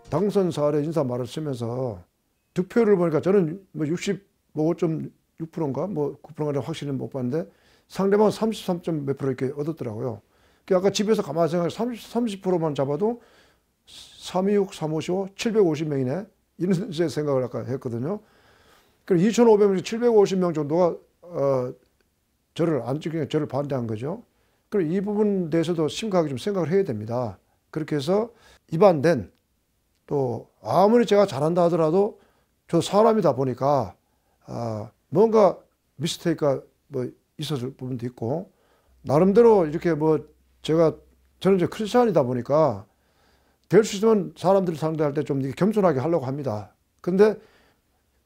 당선 사활의 인사말을 쓰면서 득표를 보니까 저는 뭐 65.6%인가 뭐 9%인가 확실히 못 봤는데 상대방은 33점 몇 프로 이렇게 얻었더라고요. 아까 집에서 가만히 생각해 30%만 잡아도 326, 355, 750명이네. 이런 생각을 아까 했거든요. 그럼 2,500명, 750명 정도가 저를 안 찍으니까 저를 반대한 거죠. 그럼 이 부분에 대해서도 심각하게 좀 생각을 해야 됩니다. 그렇게 해서 입안된 또 아무리 제가 잘한다 하더라도 저 사람이다 보니까 뭔가 미스테이크가 뭐 있었을 부분도 있고 나름대로 이렇게 뭐 저는 이제 크리스찬이다 보니까 될 수 있으면 사람들을 상대할 때 좀 겸손하게 하려고 합니다. 근데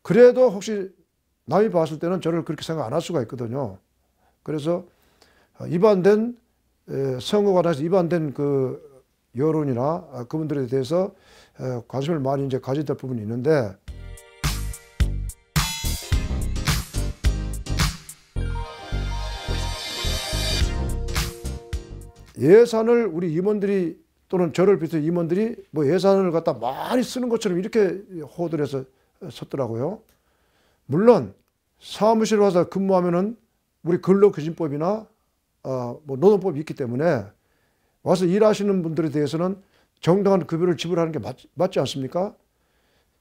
그래도 혹시 남이 봤을 때는 저를 그렇게 생각 안 할 수가 있거든요. 그래서 입안된 선거 관련해서 입안된 그 여론이나 그분들에 대해서 관심을 많이 이제 가져야 될 부분이 있는데 예산을 우리 임원들이 또는 저를 비롯해 임원들이 뭐 예산을 갖다 많이 쓰는 것처럼 이렇게 호도를 해서 섰더라고요. 물론 사무실에 와서 근무하면은 우리 근로기준법이나 뭐 노동법이 있기 때문에 와서 일하시는 분들에 대해서는 정당한 급여를 지불하는 게 맞지 않습니까?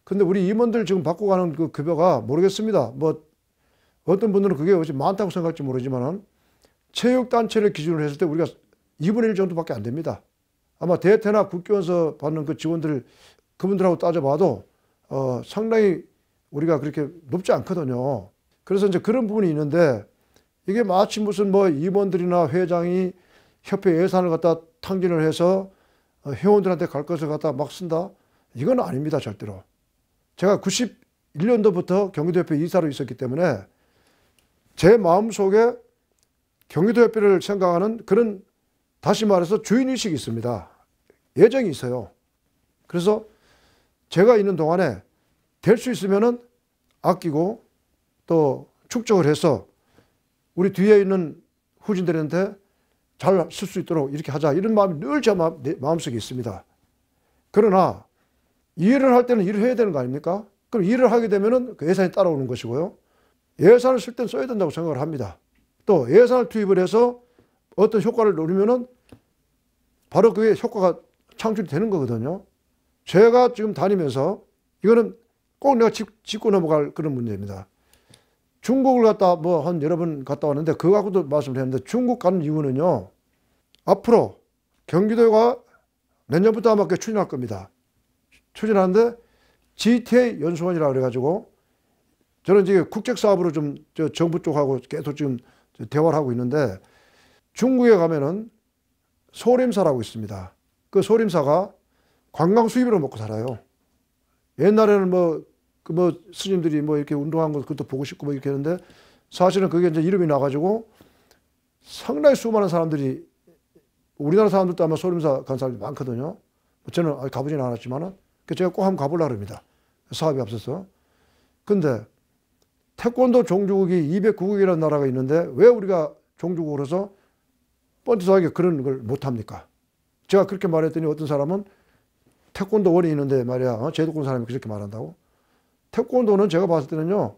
근데 우리 임원들 지금 받고 가는 그 급여가 모르겠습니다. 뭐 어떤 분들은 그게 어찌 많다고 생각할지 모르지만은 체육단체를 기준으로 했을 때 우리가 2분의 1 정도밖에 안 됩니다. 아마 대퇴나 국교원서 받는 그 직원들 그분들하고 따져봐도 상당히 우리가 그렇게 높지 않거든요. 그래서 이제 그런 부분이 있는데 이게 마치 무슨 뭐 임원들이나 회장이 협회 예산을 갖다 탕진을 해서 회원들한테 갈 것을 갖다 막 쓴다? 이건 아닙니다, 절대로. 제가 91년도부터 경기도협회 이사로 있었기 때문에 제 마음속에 경기도협회를 생각하는 그런 다시 말해서 주인의식이 있습니다. 예정이 있어요. 그래서 제가 있는 동안에 될 수 있으면은 아끼고 또 축적을 해서 우리 뒤에 있는 후진들한테 잘 쓸 수 있도록 이렇게 하자. 이런 마음이 늘 제 마음속에 있습니다. 그러나 일을 할 때는 일을 해야 되는 거 아닙니까? 그럼 일을 하게 되면은 그 예산이 따라오는 것이고요. 예산을 쓸 때는 써야 된다고 생각을 합니다. 또 예산을 투입을 해서 어떤 효과를 노리면은 바로 그게 효과가 창출이 되는 거거든요. 제가 지금 다니면서 이거는 꼭 내가 짚고 넘어갈 그런 문제입니다. 중국을 갔다 뭐 한 여러 번 갔다 왔는데 그거 갖고도 말씀을 했는데 중국 가는 이유는요. 앞으로 경기도가 내년부터 아마 추진할 겁니다. 추진하는데 GTA 연수원이라고 그래가지고 저는 이제 국책 사업으로 좀 정부 쪽하고 계속 지금 대화를 하고 있는데 중국에 가면은 소림사라고 있습니다. 그 소림사가 관광 수입으로 먹고 살아요. 옛날에는 뭐 스님들이 뭐 이렇게 운동한 거 그것도 보고 싶고 뭐 이렇게 했는데 사실은 그게 이제 이름이 나가지고 상당히 수많은 사람들이 우리나라 사람들도 아마 소림사 간 사람들이 많거든요. 저는 아직 가보지는 않았지만은 제가 꼭 한번 가보려고 합니다. 사업이 앞서서. 근데 태권도 종주국이 209국이라는 나라가 있는데 왜 우리가 종주국으로서 뻔뻔하게 그런 걸 못합니까? 제가 그렇게 말했더니 어떤 사람은 태권도원이 있는데 말이야 제도권 사람이 그렇게 말한다고? 태권도는 제가 봤을 때는요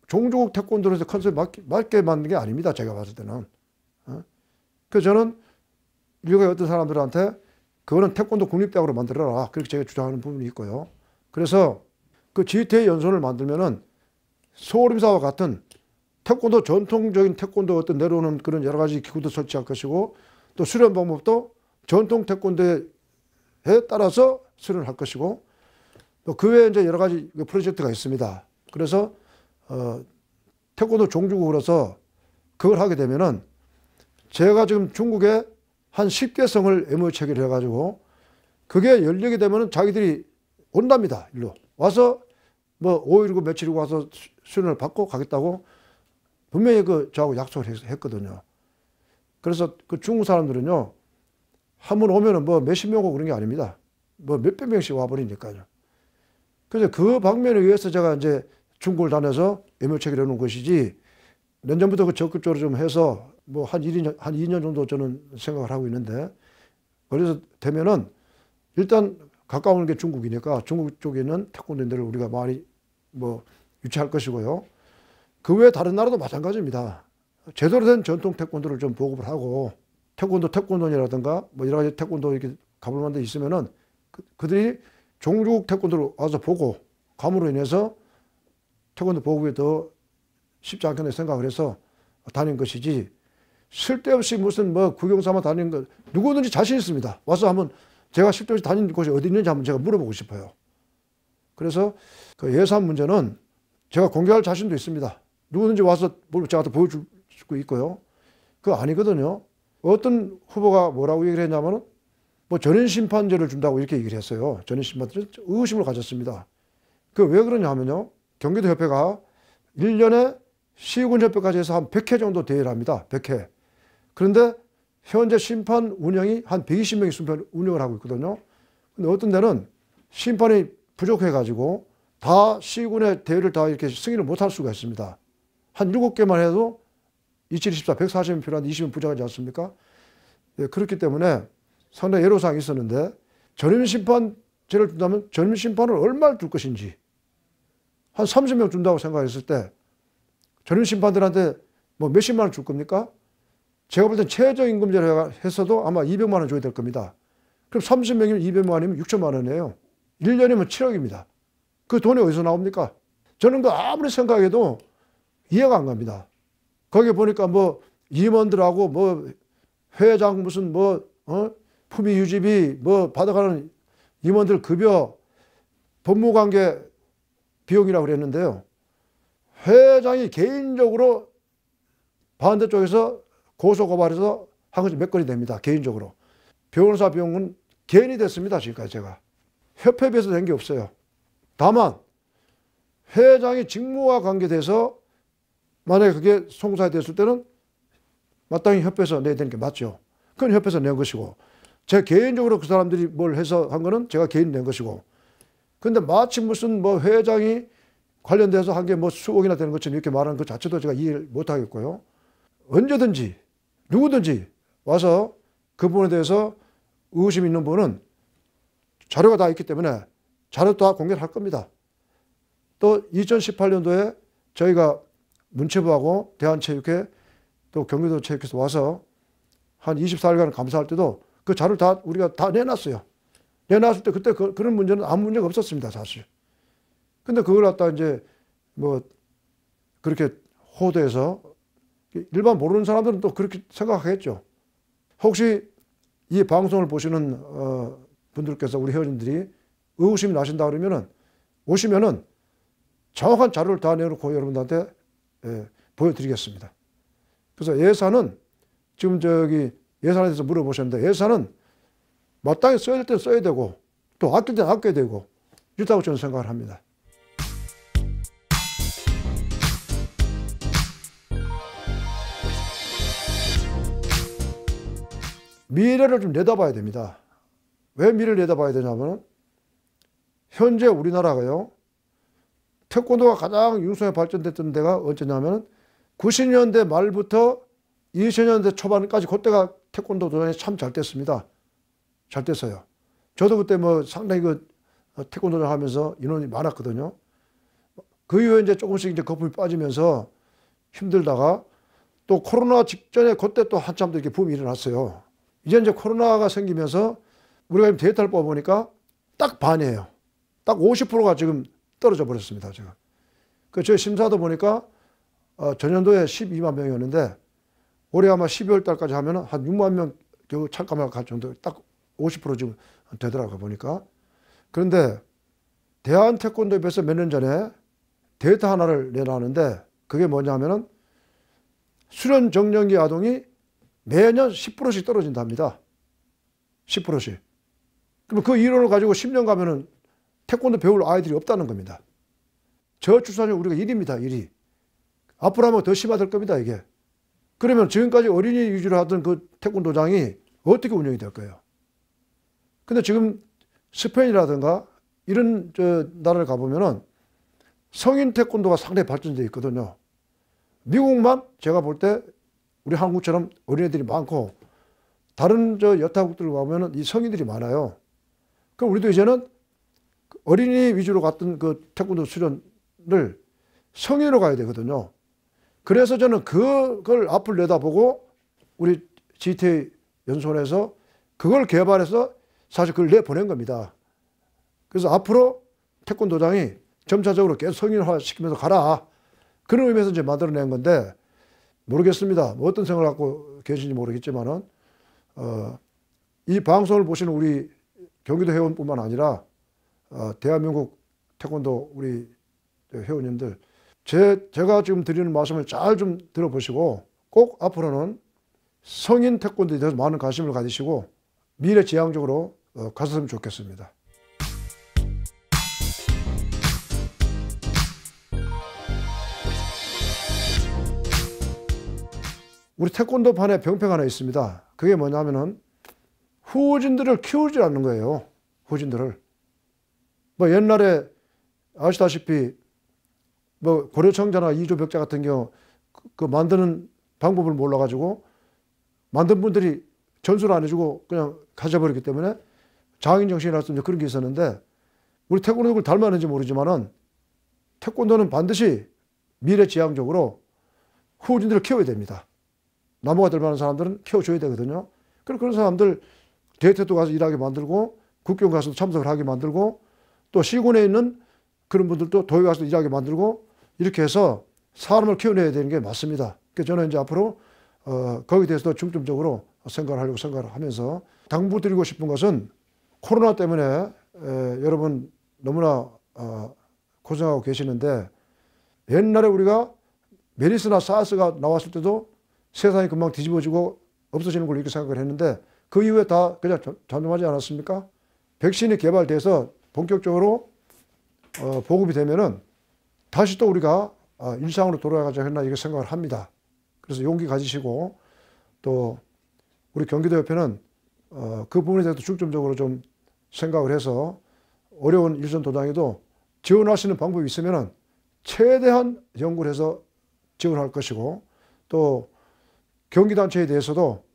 종주국 태권도에서 컨셉 맞게 만든 게 아닙니다. 제가 봤을 때는. 그래서 저는 일국의 어떤 사람들한테 그거는 태권도 국립대학으로 만들어라 그렇게 제가 주장하는 부분이 있고요. 그래서 그 GTA 연수원을 만들면은 소림사와 같은 태권도 전통적인 태권도 어떤 내려오는 그런 여러 가지 기구도 설치할 것이고 또 수련 방법도 전통 태권도에 따라서 수련을 할 것이고 또 그 외에 이제 여러 가지 프로젝트가 있습니다. 그래서 태권도 종주국으로서 그걸 하게 되면은 제가 지금 중국에 한 10개 성을 MOU 체결을 해가지고 그게 열리게 되면은 자기들이 온답니다. 일로 와서 뭐 5일이고 며칠이고 와서 수련을 받고 가겠다고 분명히 저하고 약속을 했거든요. 그래서 그 중국 사람들은요 한 번 오면은 뭐 몇십 명 오고 그런 게 아닙니다. 뭐 몇백 명씩 와버리니까요. 그래서 그 방면에 의해서 제가 이제 중국을 다녀서 예묘책을 해놓은 것이지, 내년부터 그 적극적으로 좀 해서 뭐 한 2년 정도 저는 생각을 하고 있는데, 그래서 되면은 일단 가까운 게 중국이니까 중국 쪽에 있는 태권도인들을 우리가 많이 뭐 유치할 것이고요. 그 외에 다른 나라도 마찬가지입니다. 제대로 된 전통 태권도를 좀 보급을 하고, 태권도원이라든가 뭐 여러 가지 태권도 이렇게 가볼 만한 데 있으면은 그들이 종국 태권도를 와서 보고 감으로 인해서 태권도 보급이 더 쉽지 않겠네 생각을 해서 다닌 것이지, 쓸데없이 무슨 뭐 구경삼아 다니는 거, 누구든지 자신 있습니다. 와서 한번 제가 쓸데없이 다닌 곳이 어디 있는지 한번 제가 물어보고 싶어요. 그래서 그 예산 문제는 제가 공개할 자신도 있습니다. 누구든지 와서 제가 또 보여줄 수 있고요. 그거 아니거든요. 어떤 후보가 뭐라고 얘기를 했냐면은 뭐 전인심판제를 준다고 이렇게 얘기를 했어요. 전인심판제는 의구심을 가졌습니다. 그 왜 그러냐 하면요, 경기도 협회가 1년에 시군협회까지 해서 한 100회 정도 대회를 합니다. 100회. 그런데 현재 심판 운영이 한 120명이 심판 운영을 하고 있거든요. 근데 어떤 데는 심판이 부족해가지고 다 시군의 대회를 다 이렇게 승인을 못할 수가 있습니다. 한 7개만 해도 2724, 140명 필요한데 20명 부족하지 않습니까? 예, 그렇기 때문에 상당히 애로사항이 있었는데, 전임심판제를 준다면 전임심판을 얼마를 줄 것인지, 한 30명 준다고 생각했을 때 전임심판들한테 뭐 몇십만 원 줄 겁니까? 제가 볼 땐 최저임금제를 했어도 아마 200만 원 줘야 될 겁니다. 그럼 30명이면 200만 원이면 6천만 원이에요. 1년이면 7억입니다. 그 돈이 어디서 나옵니까? 저는 그 아무리 생각해도 이해가 안 갑니다. 거기 보니까 뭐 임원들하고 뭐 회장 무슨 뭐 품위 유지비 뭐 받아가는 임원들 급여 법무관계 비용이라고 그랬는데요. 회장이 개인적으로 반대쪽에서 고소고발해서 한 것이 몇 건이 됩니다. 개인적으로. 변호사 비용은 개인이 됐습니다. 지금까지 제가. 협회에 비해서 된 게 없어요. 다만 회장이 직무와 관계돼서 만약에 그게 송사가 됐을 때는 마땅히 협회에서 내야 되는 게 맞죠. 그건 협회에서 낸 것이고, 제 개인적으로 그 사람들이 뭘 해서 한 거는 제가 개인 낸 것이고, 근데 마치 무슨 뭐 회장이 관련돼서 한 게 뭐 수억이나 되는 것처럼 이렇게 말하는 것 자체도 제가 이해를 못 하겠고요. 언제든지 누구든지 와서 그 부분에 대해서 의구심 있는 분은 자료가 다 있기 때문에 자료 다 공개를 할 겁니다. 또 2018년도에 저희가 문체부하고 대한체육회 또 경기도 체육회에서 와서 한 24일간 감사할 때도 그 자료를 다 우리가 다 내놨어요. 내놨을 때 그때 그런 문제는 아무 문제가 없었습니다, 사실. 근데 그걸 갖다 이제 뭐 그렇게 호도해서 일반 모르는 사람들은 또 그렇게 생각하겠죠. 혹시 이 방송을 보시는 분들께서, 우리 회원님들이 의구심이 나신다 그러면은 오시면은 정확한 자료를 다 내놓고 여러분들한테 보여드리겠습니다. 그래서 예산은 지금 예산에 대해서 물어보셨는데, 예산은 마땅히 써야 될 때 써야 되고 또 아낄 때는 아껴야 되고 이렇다고 저는 생각을 합니다. 미래를 좀 내다봐야 됩니다. 왜 미래를 내다봐야 되냐면, 현재 우리나라가요, 태권도가 가장 융성에 발전됐던 데가 언제냐면 90년대 말부터 2000년대 초반까지, 그때가 태권도 도전이 참 잘 됐습니다. 잘 됐어요. 저도 그때 뭐 상당히 그 태권도 도전 하면서 인원이 많았거든요. 그 이후에 이제 조금씩 이제 거품이 빠지면서 힘들다가 또 코로나 직전에 그때 또 한참 더 이렇게 붐이 일어났어요. 이제 코로나가 생기면서 우리가 데이터를 뽑아보니까 딱 반이에요. 딱 50%가 지금 떨어져 버렸습니다, 제가. 그 저희 심사도 보니까 전년도에 12만 명이었는데 올해 아마 12월 달까지 하면 한 6만 명 겨우 찰까말 갈 정도, 딱 50% 지금 되더라고요, 보니까. 그런데 대한태권도협회에서 몇 년 전에 데이터 하나를 내놨는데, 그게 뭐냐면은 수련 정년기 아동이 매년 10%씩 떨어진답니다. 10%씩. 그럼 그 이론을 가지고 10년 가면은 태권도 배울 아이들이 없다는 겁니다. 저출산율 우리가 1위입니다. 1위. 앞으로 하면 더 심화될 겁니다, 이게. 그러면 지금까지 어린이 위주로 하던 그 태권도장이 어떻게 운영이 될까요? 근데 지금 스페인이라든가 이런 나라를 가보면은 성인 태권도가 상당히 발전되어 있거든요. 미국만 제가 볼 때 우리 한국처럼 어린애들이 많고 다른 여타국들 가보면은 이 성인들이 많아요. 그럼 우리도 이제는 어린이 위주로 갔던 그 태권도 수련을 성인으로 가야 되거든요. 그래서 저는 그걸 앞을 내다보고 우리 GTA 연수원에서 그걸 개발해서 사실 그걸 내보낸 겁니다. 그래서 앞으로 태권도장이 점차적으로 계속 성인화 시키면서 가라. 그런 의미에서 이제 만들어낸 건데, 모르겠습니다. 뭐 어떤 생각을 갖고 계신지 모르겠지만은, 이 방송을 보시는 우리 경기도 회원뿐만 아니라, 대한민국 태권도 우리 회원님들, 제가 지금 드리는 말씀을 잘 좀 들어보시고, 꼭 앞으로는 성인 태권도에 대해서 많은 관심을 가지시고, 미래지향적으로 가셨으면 좋겠습니다. 우리 태권도판에 병폐가 하나 있습니다. 그게 뭐냐면은 후진들을 키우지 않는 거예요. 후진들을. 뭐 옛날에 아시다시피 뭐 고려청자나 이조벽자 같은 경우 그 만드는 방법을 몰라가지고 만든 분들이 전수를 안 해주고 그냥 가져버렸기 때문에 장인정신이라서 그런 게 있었는데, 우리 태권도를 그걸 닮았는지 모르지만은 태권도는 반드시 미래지향적으로 후진들을 키워야 됩니다. 나무가 될 만한 사람들은 키워줘야 되거든요. 그런 사람들 대퇴도 가서 일하게 만들고, 국경 가서 참석을 하게 만들고, 또 시군에 있는 그런 분들도 도에 가서 일하게 만들고, 이렇게 해서 사람을 키워내야 되는 게 맞습니다. 그래서 저는 이제 앞으로 거기에 대해서도 중점적으로 생각을 하려고 생각을 하면서, 당부드리고 싶은 것은 코로나 때문에 여러분 너무나 고생하고 계시는데, 옛날에 우리가 메리스나 사스가 나왔을 때도 세상이 금방 뒤집어지고 없어지는 걸로 이렇게 생각을 했는데, 그 이후에 다 그냥 잠잠하지 않았습니까? 백신이 개발돼서 본격적으로 보급이 되면은 다시 또 우리가 일상으로 돌아가자 했나 이렇게 생각을 합니다. 그래서 용기 가지시고, 또 우리 경기도협회는 그 부분에 대해서 중점적으로 좀 생각을 해서 어려운 일선 도당에도 지원할 수 있는 방법이 있으면은 최대한 연구를 해서 지원할 것이고, 또 경기단체에 대해서도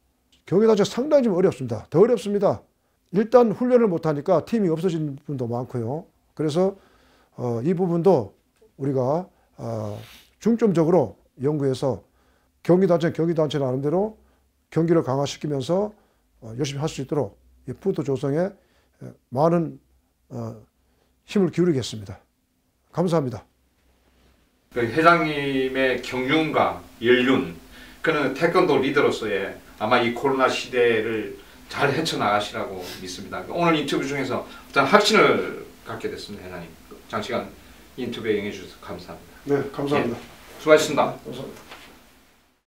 경기단체가 상당히 좀 어렵습니다. 더 어렵습니다. 일단 훈련을 못하니까 팀이 없어진 분도 많고요. 그래서 이 부분도 우리가 중점적으로 연구해서 경기단체 나름대로 경기를 강화시키면서 열심히 할 수 있도록 이 푸드 조성에 많은 힘을 기울이겠습니다. 감사합니다. 그 회장님의 경륜과 연륜, 그는 태권도 리더로서의 아마 이 코로나 시대를 잘 헤쳐나가시라고 믿습니다. 오늘 인터뷰 중에서 어떤 확신을 갖게 됐습니다. 회장님, 장시간 인터뷰에 응해주셔서 감사합니다. 네, 감사합니다. 예, 수고하셨습니다. 감사합니다.